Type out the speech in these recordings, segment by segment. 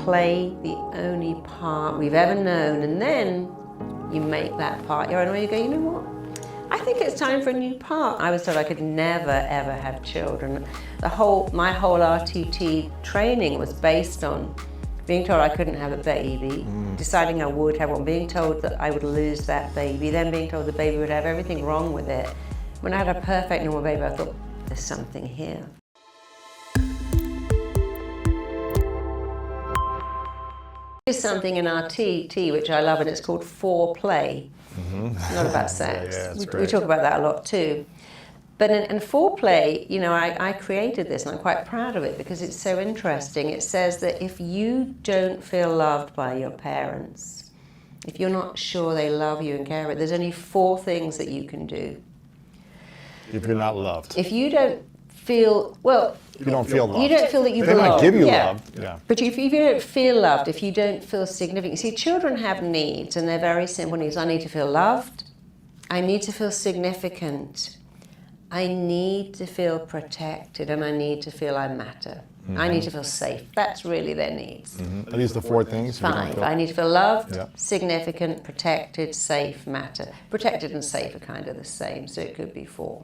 play the only part we've ever known, and then you make that part your own, where you go, you know what? I think it's time for a new part. I was told I could never, ever have children. My whole RTT training was based on being told I couldn't have a baby, deciding I would have one, being told that I would lose that baby, then being told the baby would have everything wrong with it. When I had a perfect normal baby, I thought, there's something here. There's something in our TT which I love, and it's called foreplay. It's not about sex. We talk about that a lot too. But in foreplay, you know, I created this, and I'm quite proud of it because it's so interesting. It says that if you don't feel loved by your parents, if you're not sure they love you and care about it, there's only 4 things that you can do. If you're not loved. If you don't feel, well, you don't feel loved. You don't feel that you belong. They might give you love. Yeah. But if you don't feel loved, if you don't feel significant, see, children have needs, and they're very simple needs. I need to feel loved. I need to feel significant. I need to feel protected, and I need to feel I matter. I need to feel safe. That's really their needs. Are these the 4 things? 5. I need to feel loved, significant, protected, safe, matter. Protected and safe are kind of the same, so it could be 4.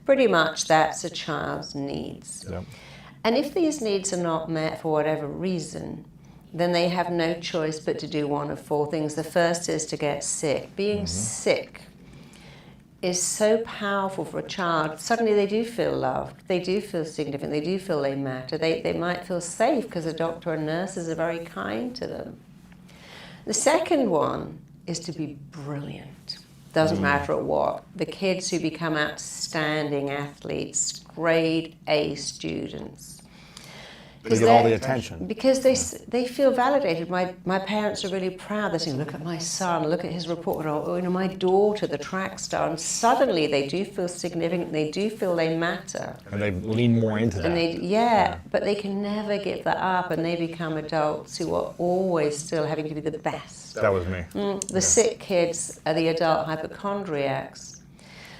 Pretty much that's a child's needs. And if these needs are not met for whatever reason, then they have no choice but to do one of 4 things. The first is to get sick. Being sick is so powerful for a child. Suddenly they do feel loved, they do feel significant, they do feel they matter, they might feel safe because a doctor and nurses are very kind to them. The second one is to be brilliant. Doesn't matter at what. The kids who become outstanding athletes, grade A students. They get all the attention. Because they feel validated. My parents are really proud. They're saying, look at my son, look at his report, or you know, my daughter, the track star. And suddenly they do feel significant, they do feel they matter. And they lean more into that. And but they can never give that up, and they become adults who are always still having to be the best. That was me. The sick kids are the adult hypochondriacs.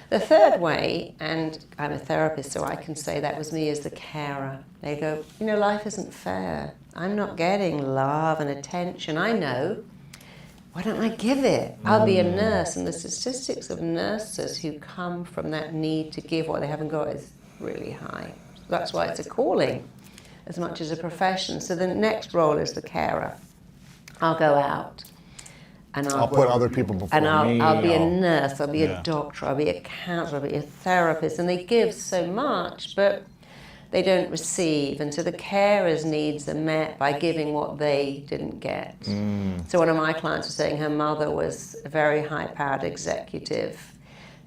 The third way, and I'm a therapist, so I can say that was me, as the carer. They go, you know, life isn't fair. I'm not getting love and attention. I know. Why don't I give it? I'll be a nurse. And the statistics of nurses who come from that need to give what they haven't got is really high. That's why it's a calling as much as a profession. So the next role is the carer. I'll go out. And I'll put other people before me. I'll be a nurse, I'll be a doctor, I'll be a counselor, I'll be a therapist. And they give so much, but they don't receive. And so the carer's needs are met by giving what they didn't get. So one of my clients was saying her mother was a very high-powered executive,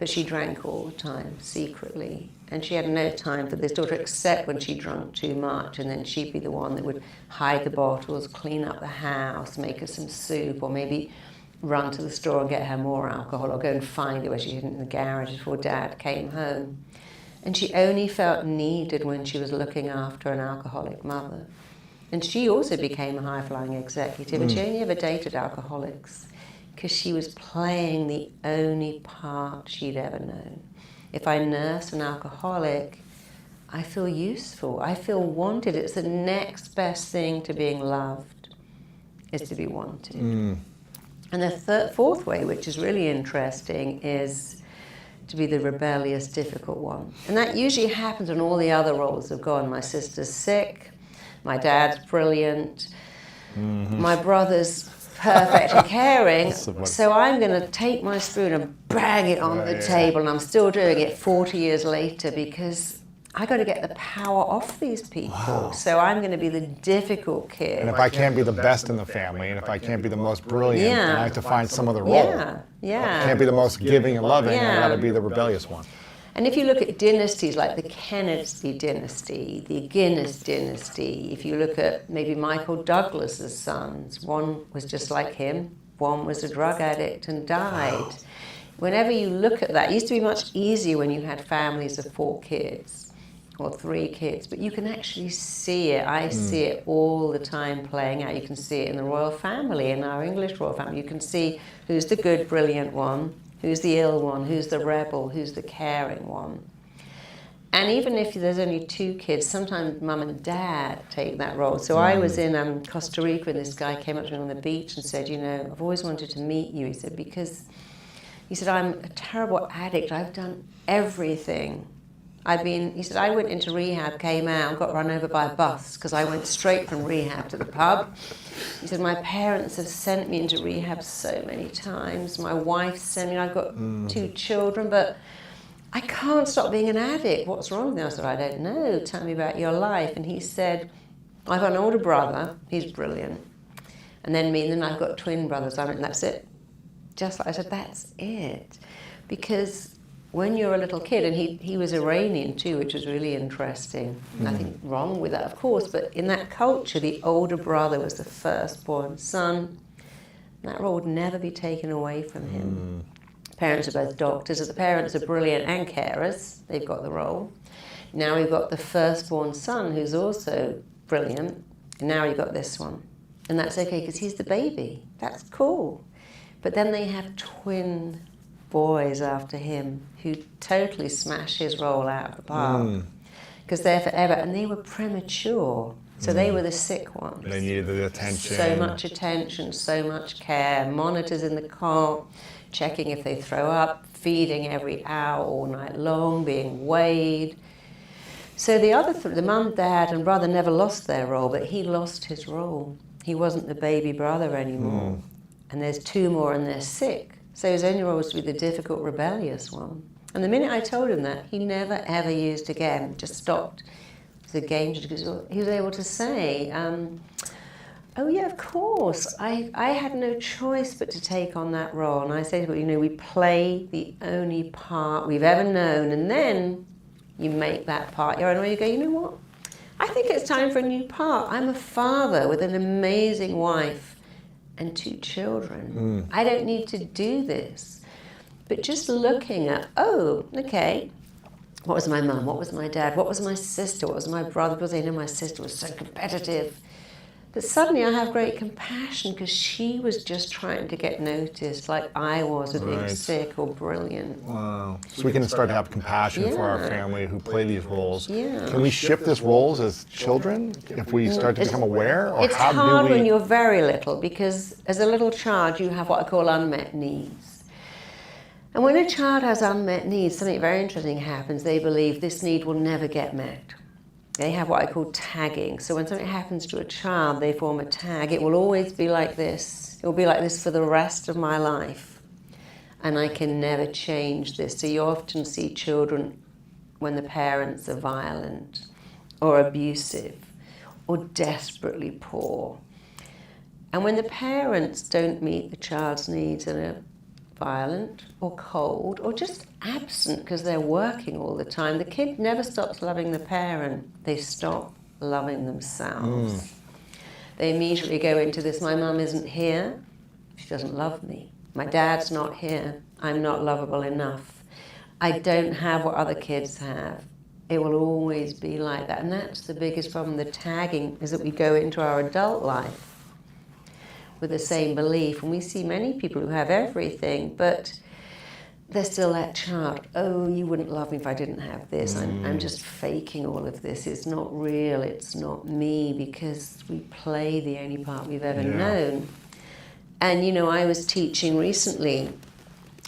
but she drank all the time, secretly. And she had no time for this daughter, except when she drank too much, and then she'd be the one that would hide the bottles, clean up the house, make her some soup, or maybe run to the store and get her more alcohol, or go and find it where she hid it in the garage before Dad came home. And she only felt needed when she was looking after an alcoholic mother. And she also became a high-flying executive, and she only ever dated alcoholics because she was playing the only part she'd ever known. If I nurse an alcoholic, I feel useful, I feel wanted. It's the next best thing to being loved, is to be wanted. And the 4th way, which is really interesting, is to be the rebellious, difficult one. And that usually happens when all the other roles have gone. My sister's sick, my dad's brilliant, my brother's perfect and caring, so I'm going to take my spoon and bang it on the table, and I'm still doing it 40 years later because I got to get the power off these people. So I'm going to be the difficult kid. And if I can't be the best in the family, and if I can't be the most brilliant, then I have to find some other role. I can't be the most giving and loving, I got to be the rebellious one. And if you look at dynasties like the Kennedy dynasty, the Guinness dynasty, if you look at maybe Michael Douglas's sons, one was just like him, one was a drug addict and died. Whenever you look at that, it used to be much easier when you had families of 4 kids. Or 3 kids, but you can actually see it. I see it all the time playing out. You can see it in the royal family, in our English royal family. You can see who's the good, brilliant one, who's the ill one, who's the rebel, who's the caring one. And even if there's only 2 kids, sometimes mum and dad take that role. So I was in Costa Rica, and this guy came up to me on the beach and said, you know, I've always wanted to meet you. He said, because, he said, I'm a terrible addict. I've done everything. He said, I went into rehab, came out, and got run over by a bus because I went straight from rehab to the pub. He said, my parents have sent me into rehab so many times. My wife sent me, I've got 2 children, but I can't stop being an addict. What's wrong with me? I said, I don't know. Tell me about your life. And he said, I've got an older brother. He's brilliant. And then me, and then I've got twin brothers. I mean, that's it. Just like I said, that's it. Because when you're a little kid, and he was Iranian too, which was really interesting. Nothing wrong with that, of course, but in that culture, the older brother was the firstborn son. And that role would never be taken away from him. Parents are both doctors, so the parents are brilliant and carers. They've got the role. Now we've got the firstborn son, who's also brilliant. And now you've got this one. And that's okay, because he's the baby. That's cool. But then they have twin boys after him who totally smash his role out of the park. Because they're forever. And they were premature. So they were the sick ones. They needed the attention. So much attention, so much care. Monitors in the car, checking if they throw up, feeding every hour all night long, being weighed. So the other the mum, dad, and brother never lost their role, but he lost his role. He wasn't the baby brother anymore. And there's 2 more, and they're sick. So his only role was to be the difficult, rebellious one. And the minute I told him that, he never, ever used again, just stopped. It was a game changer, because he was able to say, oh yeah, of course, I had no choice but to take on that role. And I say to him, you know, we play the only part we've ever known, and then you make that part your own. Or you go, you know what, I think it's time for a new part. I'm a father with an amazing wife and 2 children. I don't need to do this. But just looking at, oh, okay, what was my mum? What was my dad? What was my sister? What was my brother? Because I know my sister was so competitive. But suddenly I have great compassion, because she was just trying to get noticed like I was with being sick or brilliant. Wow. So we can start to have compassion for our family who play these roles. Yeah. Can we shift these roles as children if we start to become aware? Or it's how hard do we... when you're very little, because as a little child you have what I call unmet needs. And when a child has unmet needs, something very interesting happens. They believe this need will never get met. They have what I call tagging. So when something happens to a child, they form a tag. It will always be like this. It will be like this for the rest of my life. And I can never change this. So you often see children when the parents are violent or abusive or desperately poor. And when the parents don't meet the child's needs and are violent or cold or just absent because they're working all the time, the kid never stops loving the parent. They stop loving themselves. They immediately go into this, my mum isn't here, she doesn't love me. My dad's not here, I'm not lovable enough. I don't have what other kids have. It will always be like that. And that's the biggest problem, the tagging, is that we go into our adult life with the same belief. And we see many people who have everything, but they're still that child. Oh, you wouldn't love me if I didn't have this. I'm just faking all of this. It's not real. It's not me, because we play the only part we've ever known. And, you know, I was teaching recently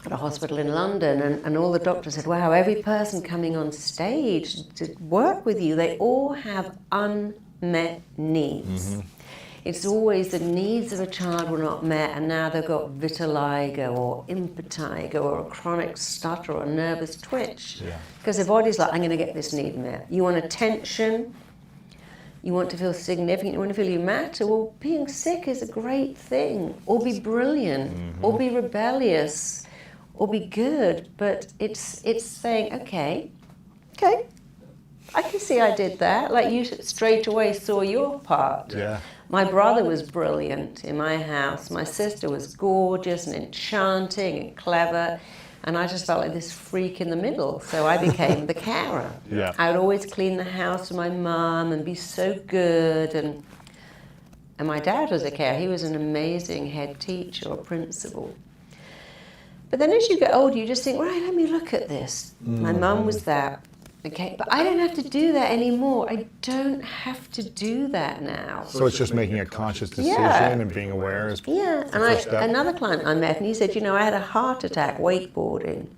at a hospital in London, and all the doctors said, wow, every person coming on stage to work with you, they all have unmet needs. It's always the needs of a child were not met, and now they've got vitiligo or impetigo or a chronic stutter or a nervous twitch. Because their body's like, I'm going to get this need met. You want attention, you want to feel significant, you want to feel you matter. Well, being sick is a great thing. Or be brilliant, or be rebellious, or be good. But it's saying, okay, I can see I did that. Like, you straight away saw your part. My brother was brilliant in my house. My sister was gorgeous and enchanting and clever. And I just felt like this freak in the middle. So I became the carer. I would always clean the house for my mum and be so good. And my dad was a carer. He was an amazing head teacher or principal. But then as you get older, you just think, right, let me look at this. My mum was that. Okay, but I don't have to do that anymore. I don't have to do that now. So it's just making a conscious decision and being aware is the first step. Another client I met, and he said, I had a heart attack wakeboarding,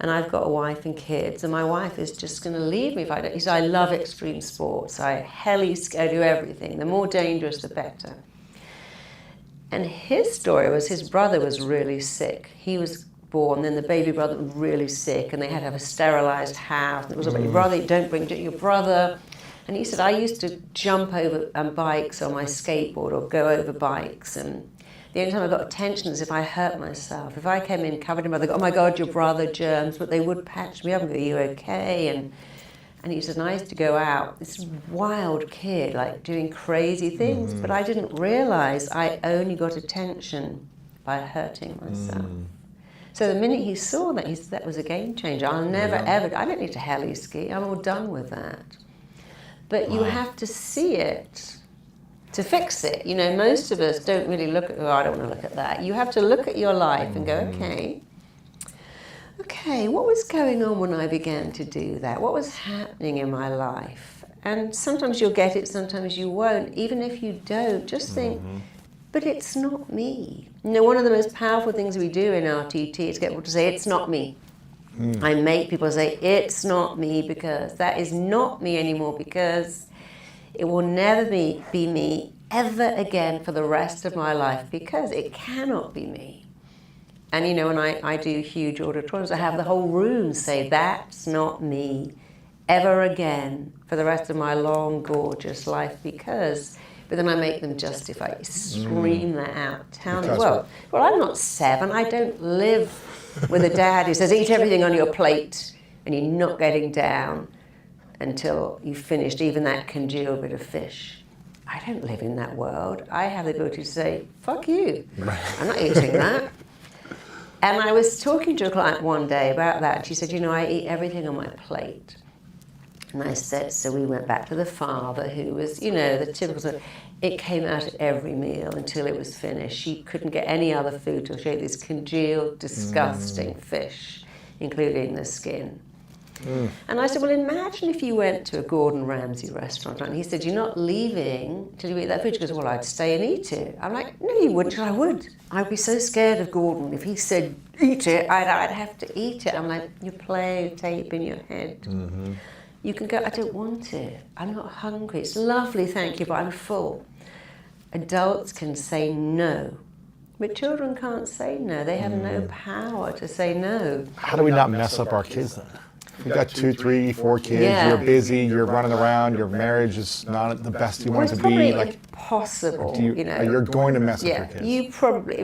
and I've got a wife and kids, and my wife is just going to leave me if I don't. He said, I love extreme sports. I do everything. The more dangerous, the better. And his story was his brother was really sick. He was born, then the baby brother was really sick, and they had to have a sterilized house. And it was about your brother, don't bring your brother. And he said, I used to jump over bikes on my skateboard or go over bikes, and the only time I got attention is if I hurt myself. If I came in covered in mud, they go, oh my God, your brother, germs, but they would patch me up and go, are you okay? And he said, and I used to go out, this wild kid, like doing crazy things, but I didn't realize I only got attention by hurting myself. So the minute he saw that, he said, that was a game changer. I'll never, ever, I don't need to heli ski. I'm all done with that. But you have to see it to fix it. Most of us don't really look at, I don't want to look at that. You have to look at your life and go, okay, what was going on when I began to do that? What was happening in my life? And sometimes you'll get it, sometimes you won't. Even if you don't, just think, but it's not me. One of the most powerful things we do in RTT is get people to say, it's not me. I make people say, it's not me, because that is not me anymore, because it will never be me ever again for the rest of my life, because it cannot be me. And when I do huge auditoriums, I have the whole room say, that's not me ever again for the rest of my long, gorgeous life, because... But then I make them justify it. Scream that out. Tell me, well, I'm not 7. I don't live with a dad who says, eat everything on your plate, and you're not getting down until you've finished even that congealed bit of fish. I don't live in that world. I have the ability to say, fuck you. I'm not eating that. And I was talking to a client one day about that, and she said, I eat everything on my plate. And I said, so we went back to the father, who was, the typical sort of, it came out at every meal until it was finished. She couldn't get any other food till she ate this congealed, disgusting fish, including the skin. And I said, well, imagine if you went to a Gordon Ramsay restaurant, and he said, you're not leaving till you eat that food. She goes, well, I'd stay and eat it. I'm like, no, you wouldn't. I would. I'd be so scared of Gordon. If he said, eat it, I'd have to eat it. I'm like, you're playing tape in your head. You can go, I don't want it. I'm not hungry. It's lovely, thank you, but I'm full. Adults can say no, but children can't say no. They have no power to say no. How do we not mess up our kids then? You've got 2, 3, 4 kids, you're busy, you're running around, your marriage is not the best you want it to be. Like, possible, You're going to mess up your kids. You probably,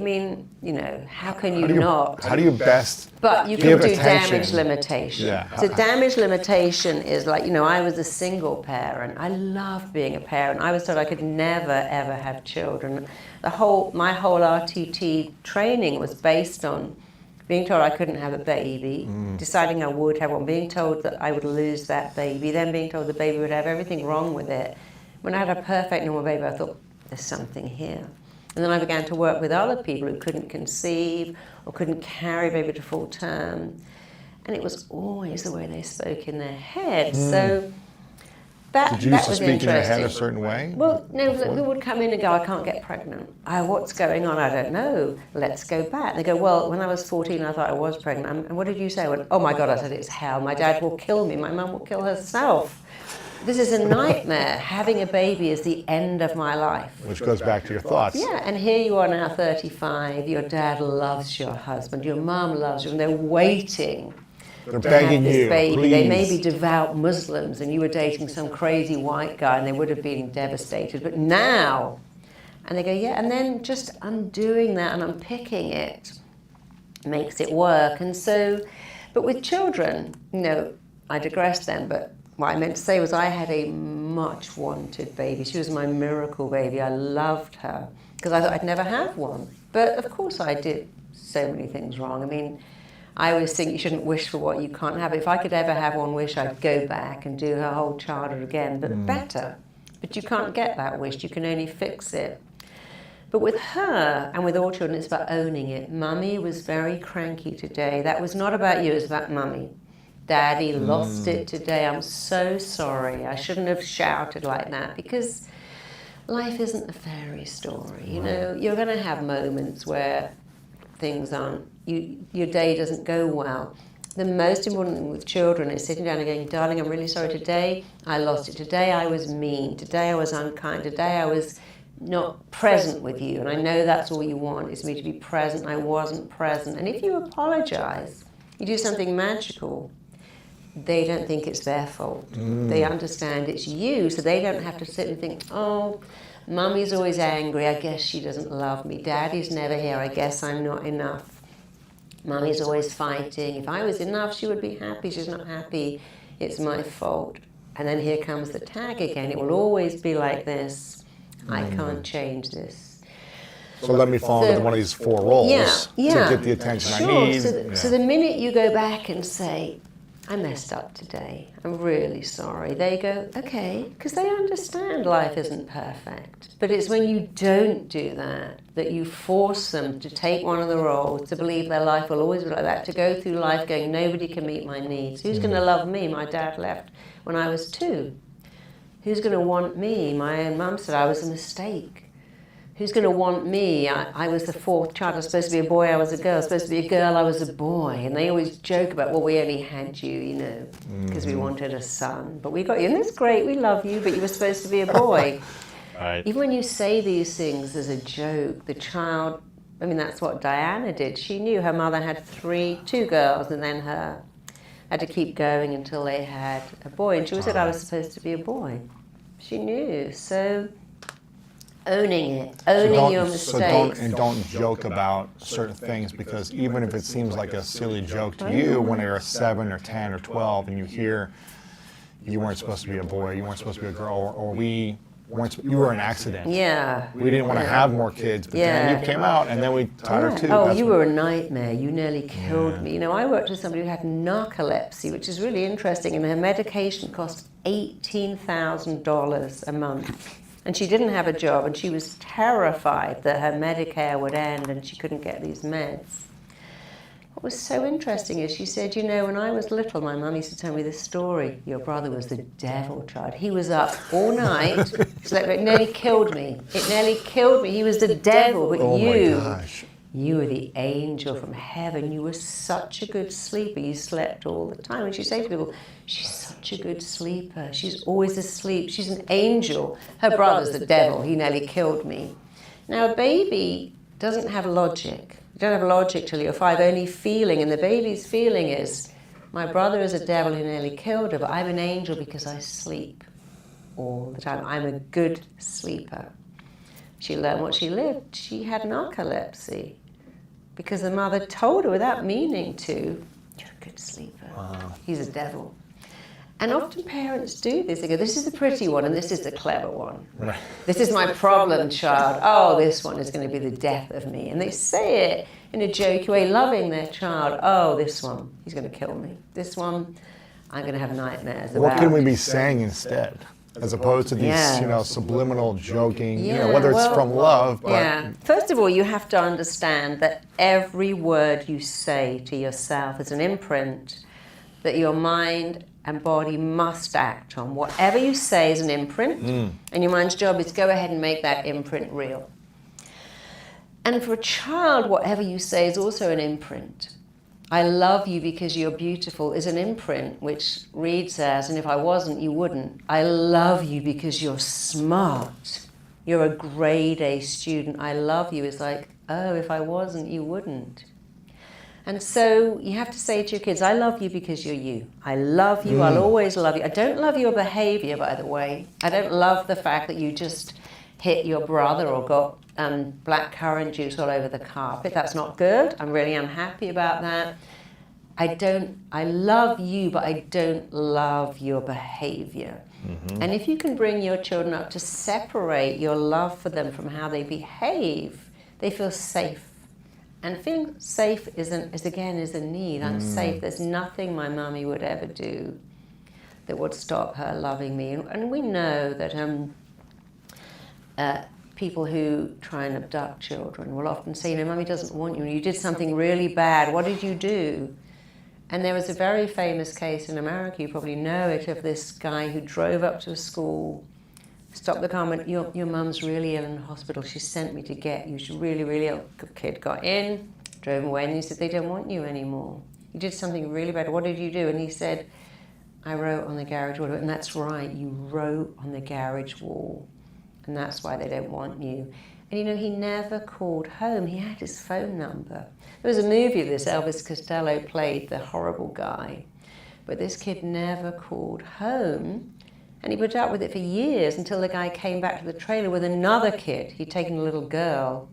how can you not? How do you best But you can do damage limitation. Yeah. So damage limitation is like, I was a single parent. I loved being a parent. I was told I could never, ever have children. My whole RTT training was based on being told I couldn't have a baby, deciding I would have one, being told that I would lose that baby, then being told the baby would have everything wrong with it. When I had a perfect normal baby, I thought, there's something here. And then I began to work with other people who couldn't conceive or couldn't carry a baby to full term. And it was always the way they spoke in their head. So Did you used to speak in your head a certain way? Well, no, who would come in and go, I can't get pregnant. What's going on? I don't know. Let's go back. They go, well, when I was 14, I thought I was pregnant. And what did you say? I went, oh my God, I said, it's hell. My dad will kill me. My mum will kill herself. This is a nightmare. Having a baby is the end of my life. Which goes back to your thoughts. Yeah, and here you are now, 35. Your dad loves your husband. Your mum loves you, and they're waiting. They're begging you, baby. please. They may be devout Muslims, and you were dating some crazy white guy, and they would have been devastated. But now, and they go, yeah, and then just undoing that and unpicking it makes it work. And so, but with children, I digress then, but what I meant to say was I had a much wanted baby. She was my miracle baby. I loved her because I thought I'd never have one. But of course I did so many things wrong. I always think you shouldn't wish for what you can't have. If I could ever have one wish, I'd go back and do her whole childhood again, but better. But you can't get that wish. You can only fix it. But with her, and with all children, it's about owning it. Mummy was very cranky today. That was not about you, it was about Mummy. Daddy lost it today. I'm so sorry. I shouldn't have shouted like that, because life isn't a fairy story. You know, you're going to have moments where things aren't, your day doesn't go well. The most important thing with children is sitting down and going, darling, I'm really sorry today. I lost it. Today I was mean. Today I was unkind. Today I was not present with you. And I know that's all you want, is me to be present. I wasn't present. And if you apologize, you do something magical, they don't think it's their fault. They understand it's you, so they don't have to sit and think, oh, Mummy's always angry, I guess she doesn't love me. Daddy's never here, I guess I'm not enough. Mummy's always fighting. If I was enough, she would be happy. She's not happy. It's my fault. And then here comes the tag again. It will always be like this. I can't change this. So let me fall into one of these 4 roles to get the attention I need. So the minute you go back and say, I messed up today, I'm really sorry, they go, okay, because they understand life isn't perfect. But it's when you don't do that, that you force them to take one of the roles, to believe their life will always be like that, to go through life going, nobody can meet my needs. Who's going to love me? My dad left when I was 2. Who's going to want me? My own mum said I was a mistake. Who's going to want me? I was the 4th child. I was supposed to be a boy, I was a girl. I was supposed to be a girl, I was a boy. And they always joke about, well, we only had you, you know, because we wanted a son. But we got you, and it's great, we love you, but you were supposed to be a boy. Right. Even when you say these things as a joke, the child, I mean, that's what Diana did. She knew her mother had 2 girls, and then her had to keep going until they had a boy. And she always said, I was supposed to be a boy. She knew, so... owning it, owning your mistakes. So don't joke about certain things, because even if it seems like a silly joke to you when you're 7 or 10 or 12 and you hear you weren't supposed to be a boy, you weren't supposed to be a girl, or you were an accident. Yeah. We didn't want to have more kids, but then you came out and then we taught her too. Oh, you were a nightmare. You nearly killed me. You know, I worked with somebody who had narcolepsy, which is really interesting, and her medication cost $18,000 a month. And she didn't have a job, and she was terrified that her Medicare would end and she couldn't get these meds. What was so interesting is she said, you know, when I was little, my mum used to tell me this story. Your brother was the devil, child. He was up all night. It nearly killed me. It nearly killed me. He was the devil, but you were the angel from heaven. You were such a good sleeper. You slept all the time. And she said to people, she's such a good sleeper. She's always asleep. She's an angel. Her brother's the devil. He nearly killed me. Now, a baby doesn't have logic. You don't have logic till you're 5, only feeling. And the baby's feeling is, my brother is a devil who nearly killed her, but I'm an angel because I sleep all the time. I'm a good sleeper. She learned what she lived. She had narcolepsy because the mother told her without meaning to, you're a good sleeper. Wow. He's a devil. And often parents do this. They go, this is the pretty one and this is the clever one. Right. This is my problem child. Oh, this one is going to be the death of me. And they say it in a jokey way, loving their child. Oh, this one, he's going to kill me. This one, I'm going to have nightmares about. What can we be saying instead? As opposed to these, you know, subliminal joking, you know, whether it's from love, but... Yeah. First of all, you have to understand that every word you say to yourself is an imprint that your mind and body must act on. Whatever you say is an imprint, and your mind's job is to go ahead and make that imprint real. And for a child, whatever you say is also an imprint. I love you because you're beautiful is an imprint which reads as, and if I wasn't, you wouldn't. I love you because you're smart. You're a grade A student. I love you is like, oh, if I wasn't, you wouldn't. And so you have to say to your kids, I love you because you're you. I love you. I'll always love you. I don't love your behavior, by the way. I don't love the fact that you just hit your brother or got black currant juice all over the carpet. That's not good. I'm really unhappy about that. I love you, but I don't love your behavior. And if you can bring your children up to separate your love for them from how they behave, they feel safe. And feeling safe is a need. I'm safe. There's nothing my mummy would ever do that would stop her loving me. And we know that people who try and abduct children will often say, you know, Mummy doesn't want you. You did something really bad. What did you do? And there was a very famous case in America, you probably know it, of this guy who drove up to a school, stopped the car and went, your mum's really ill in the hospital, she sent me to get you, she's really, really ill. The kid got in, drove away, and he said, they don't want you anymore. You did something really bad. What did you do? And he said, I wrote on the garage wall. And that's right, you wrote on the garage wall. And that's why they don't want you. And you know, he never called home. He had his phone number. There was a movie of this, Elvis Costello played the horrible guy. But this kid never called home. And he put up with it for years until the guy came back to the trailer with another kid. He'd taken a little girl.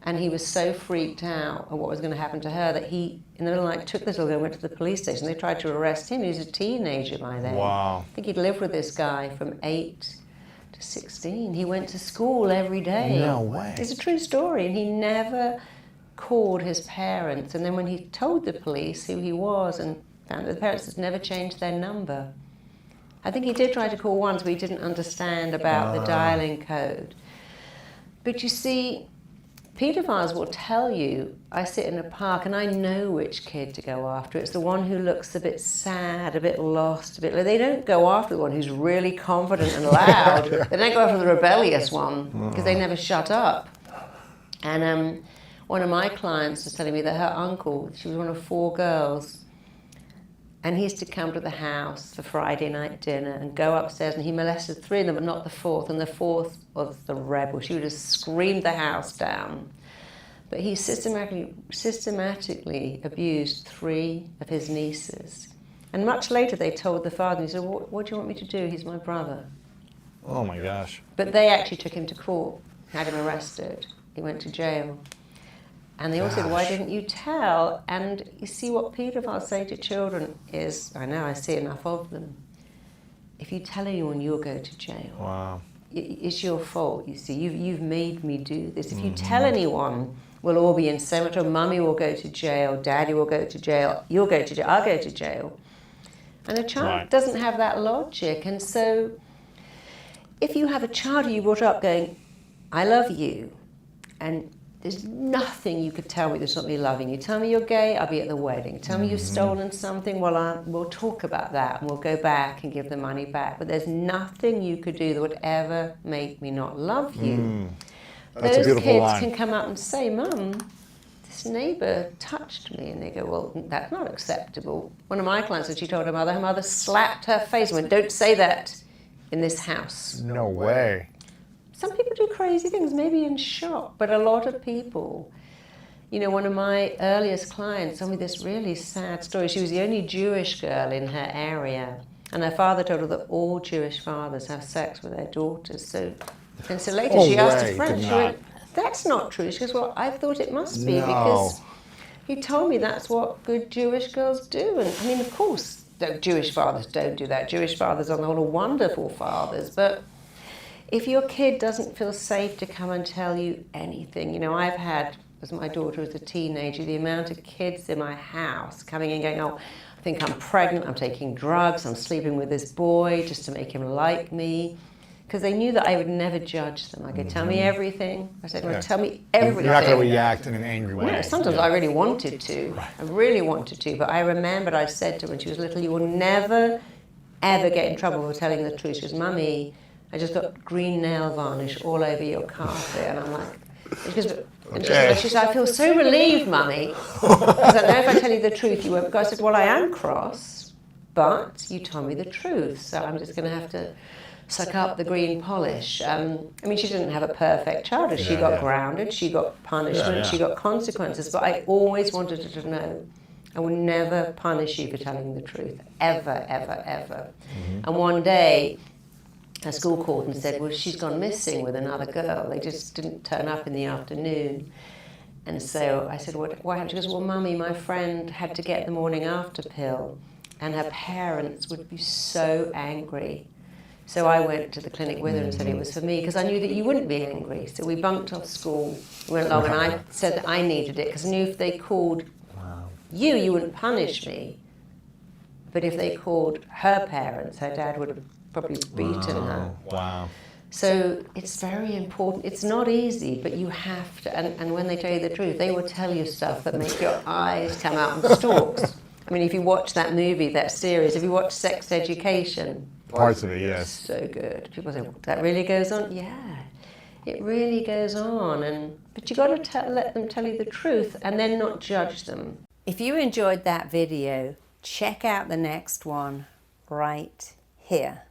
And he was so freaked out at what was going to happen to her that he, in the middle of the night, took this little girl and went to the police station. They tried to arrest him. He was a teenager by then. Wow. I think he'd lived with this guy from 8 to 16. He went to school every day. No way. It's a true story. And he never called his parents. And then when he told the police who he was and found that the parents had never changed their number. I think he did try to call once, but he didn't understand about the dialing code. But you see, paedophiles will tell you, I sit in a park and I know which kid to go after. It's the one who looks a bit sad, a bit lost, a bit. They don't go after the one who's really confident and loud. They don't go after the rebellious one because they never shut up. And one of my clients was telling me that her uncle, she was one of 4 girls, and he used to come to the house for Friday night dinner and go upstairs, and he molested 3 of them, but not the 4th. And the 4th was the rebel. She would have screamed the house down. But he systematically abused 3 of his nieces. And much later they told the father, and he said, what do you want me to do? He's my brother. Oh my gosh. But they actually took him to court, had him arrested. He went to jail. And they all said, why didn't you tell? And you see what paedophiles say to children is, I know, I see enough of them. If you tell anyone, you'll go to jail. Wow. It's your fault, you see. You've made me do this. If you tell anyone, we'll all be in so much trouble. Mummy will go to jail, Daddy will go to jail, you'll go to jail, I'll go to jail. And a child doesn't have that logic. And so if you have a child who you brought up going, I love you, and there's nothing you could tell me that's not me loving you. Tell me you're gay, I'll be at the wedding. Tell me you've stolen something, well, we'll talk about that and we'll go back and give the money back. But there's nothing you could do that would ever make me not love you. That's Those a beautiful kids line. can come up and say, Mum, this neighbour touched me. And they go, well, that's not acceptable. One of my clients, when she told her mother slapped her face and went, don't say that in this house. No way. Some people do crazy things, maybe in shock, but a lot of people. You know, one of my earliest clients told me this really sad story. She was the only Jewish girl in her area, and her father told her that all Jewish fathers have sex with their daughters. So later she asked a friend, she went, that's not true. She goes, well, I thought it must be because he told me that's what good Jewish girls do. And I mean, of course, Jewish fathers don't do that. Jewish fathers on the whole are wonderful fathers, but if your kid doesn't feel safe to come and tell you anything, you know, I've had, as my daughter was a teenager, the amount of kids in my house coming in going, oh, I think I'm pregnant, I'm taking drugs, I'm sleeping with this boy just to make him like me. Because they knew that I would never judge them. I go, tell me everything. I said, well, tell me everything. You're not going to react in an angry way. No, sometimes I really wanted to. Right. I really wanted to. But I remembered I said to her when she was little, you will never, ever get in trouble for telling the truth. She goes, Mummy, I just got green nail varnish all over your carpet. And I'm like, she said, I feel so relieved, Mummy. Because I know if I tell you the truth, you won't. Because I said, well, I am cross, but you told me the truth. So I'm just going to have to suck up the green polish. I mean, she didn't have a perfect childhood. She got grounded, she got punishment, she got consequences. But I always wanted her to know, I will never punish you for telling the truth, ever, ever, ever. And one day, a school called and said, well, she's gone missing with another girl. They just didn't turn up in the afternoon. And so I said, what happened? She goes, well, Mummy, my friend had to get the morning after pill, and her parents would be so angry. So I went to the clinic with her and said it was for me, because I knew that you wouldn't be angry. So we bunked off school, went along, and I said that I needed it, because I knew if they called you wouldn't punish me. But if they called her parents, her dad would have probably beaten her. Wow. So it's very important. It's not easy, but you have to, and when they tell you the truth, they will tell you stuff that make your eyes come out in stalks. I mean, if you watch that movie, that series, if you watch Sex Education, Parts of it, yes. so good. People say, that really goes on? Yeah, it really goes on. But you got to let them tell you the truth and then not judge them. If you enjoyed that video, check out the next one right here.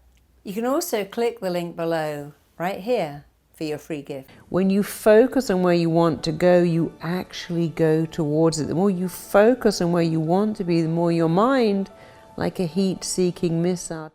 You can also click the link below right here for your free gift. When you focus on where you want to go, you actually go towards it. The more you focus on where you want to be, the more your mind, like a heat-seeking missile,